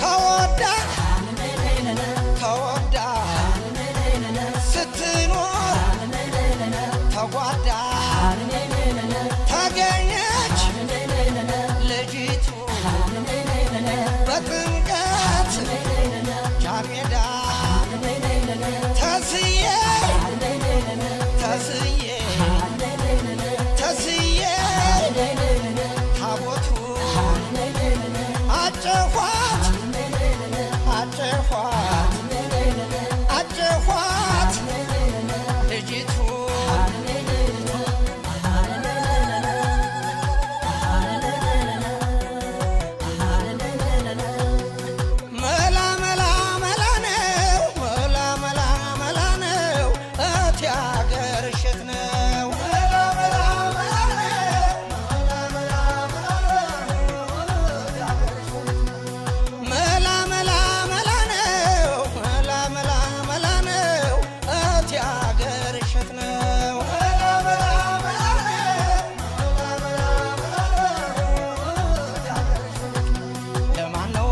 ተወዳ ተወዳ ስትኖር ተጓዳ ተገኘች ልጅቱ በጥምቀት ጃንሜዳ ተስዬ ተስዬ ተስዬ ታቦቱ አጨኋት አጨኋት አጨኋት ልጅቱ መላ መላ መላ ነው መላ መላ መላ ነው እቴ አገር እሸት ነው መላ መላ መላ ነው መላ መላ መላ ነው መላ መላ መላ ነው እቴ አገር እሸት ነው መላ መላ መላ ነው ለማነው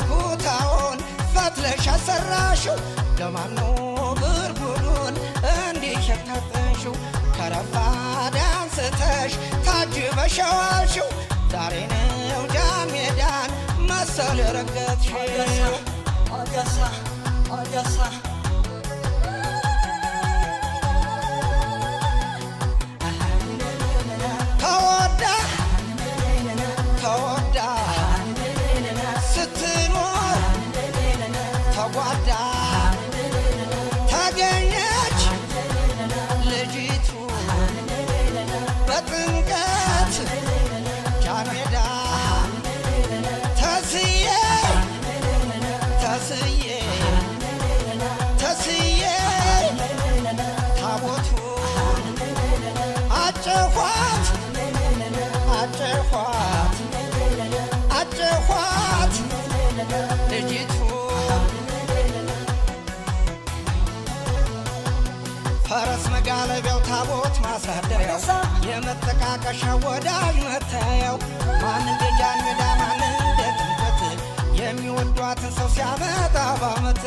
ኩታውን ፈትለሽ አሰራሽው ለማነው ብርጉዱን እንዲህ ሸታጠንሽው ከረፋድ አንስተሽ ታጅበሸዋልሽው ዛሬ ነው ጃንሜዳን መሰል ረገጥሽው አጋሳ አጋሳ ተወዳ ተወዳ ስትኖር ተጓዳ ተገኘች ልጅቱ በጥምቀት ጃንሜዳ ተስዬ ተስዬ ተስዬ ታቦቱ አጨኋት አጨኋት አጨኋት ልጅቱ ፈረስ መጋለቢያው ታቦት ማሳደሪያው የመጠቃቀሻ ወዳጅ መታያው ማን እንደ ጃንሜዳ ማን እንደ ጥምቀት የሚወዷትን ሰው ሲያመጣ ባመት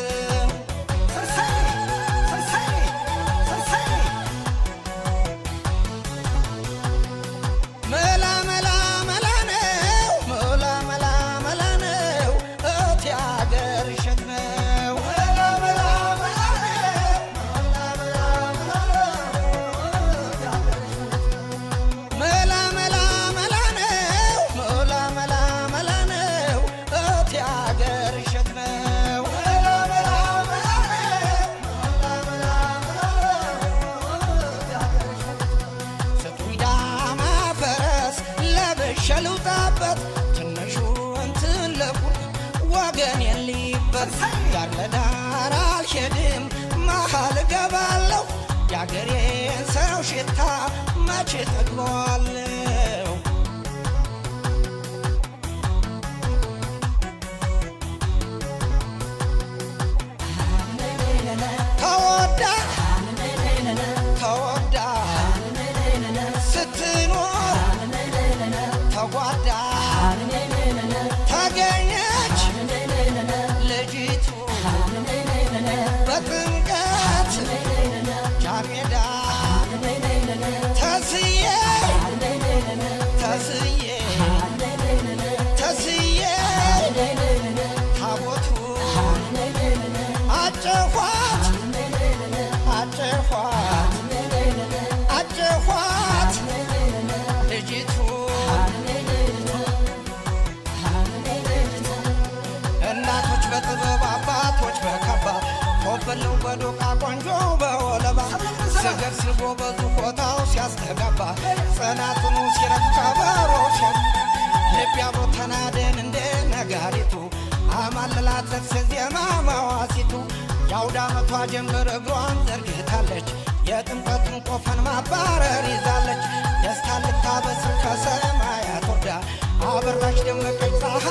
መላ መላ መላ ነው መላ መላ መላ ነው እቴ አገር እሸት ነው መላ መላ መላ መላ መላ መላ ነው መላ መላ መላ ነው እቴ አገር እሸት ነው መላ መላ መላ ስጡኝ ዳማ ፈረስ ለብሼ ልውጣበት ትንሹን ትልቁን ወገን የሊበት ዳር ለዳር አልሄድም መሃል እገባለሁ የአገሬን ሰው ሽታ መቼ ጠግበዋለሁ ተወዳ ተወዳ ስትኖር ተጓዳ ተገኘች ልጅቱ በጥምቀት ጃንሜዳ ተስዬ ተስዬ ተስዬ ታቦቱ አጨኋት አጨኋት አጨኋት ልጅቱ እናቶች በጥበብ አባቶች በካባ ኮበለው በዶቃ ቆንጆ በወለባ ስገር ሲጎበዙ ፎታው ሲያስተጋባ ጽናትኑ ሲረካ በሮ ልብ ያብሮ ተናደን እንደ ነጋሪቱ አማልላት ለቅስ ዜማ ማዋሲቱ የአውደ ዓመቷ ጀምር እግሯን ዘርግታለች የጥምቀቱን ቆፈን ማባረር ይዛለች ደስታ ልታበስር ከሰማያት ወርዳ አበራሽ ደመቀች ፀሐይ